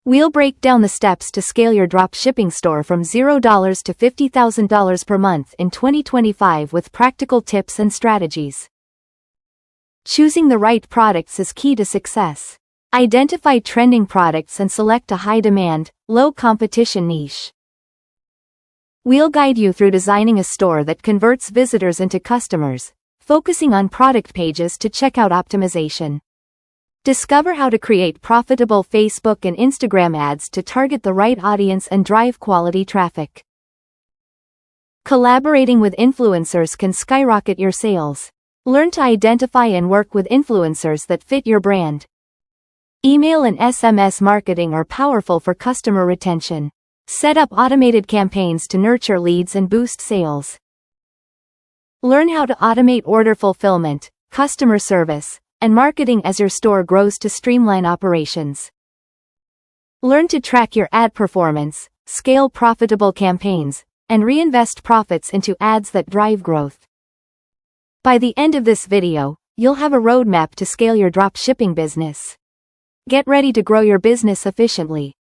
We'll break down the steps to scale your dropshipping store from $0 to $50,000 per month in 2025 with practical tips and strategies. Choosing the right products is key to success. Identify trending products and select a high-demand, low-competition niche. We'll guide you through designing a store that converts visitors into customers, focusing on product pages to checkout optimization. Discover how to create profitable Facebook and Instagram ads to target the right audience and drive quality traffic. Collaborating with influencers can skyrocket your sales. Learn to identify and work with influencers that fit your brand. Email and SMS marketing are powerful for customer retention. Set up automated campaigns to nurture leads and boost sales. Learn how to automate order fulfillment, customer service, and marketing as your store grows to streamline operations. Learn to track your ad performance, scale profitable campaigns, and reinvest profits into ads that drive growth. By the end of this video, you'll have a roadmap to scale your dropshipping business. Get ready to grow your business efficiently.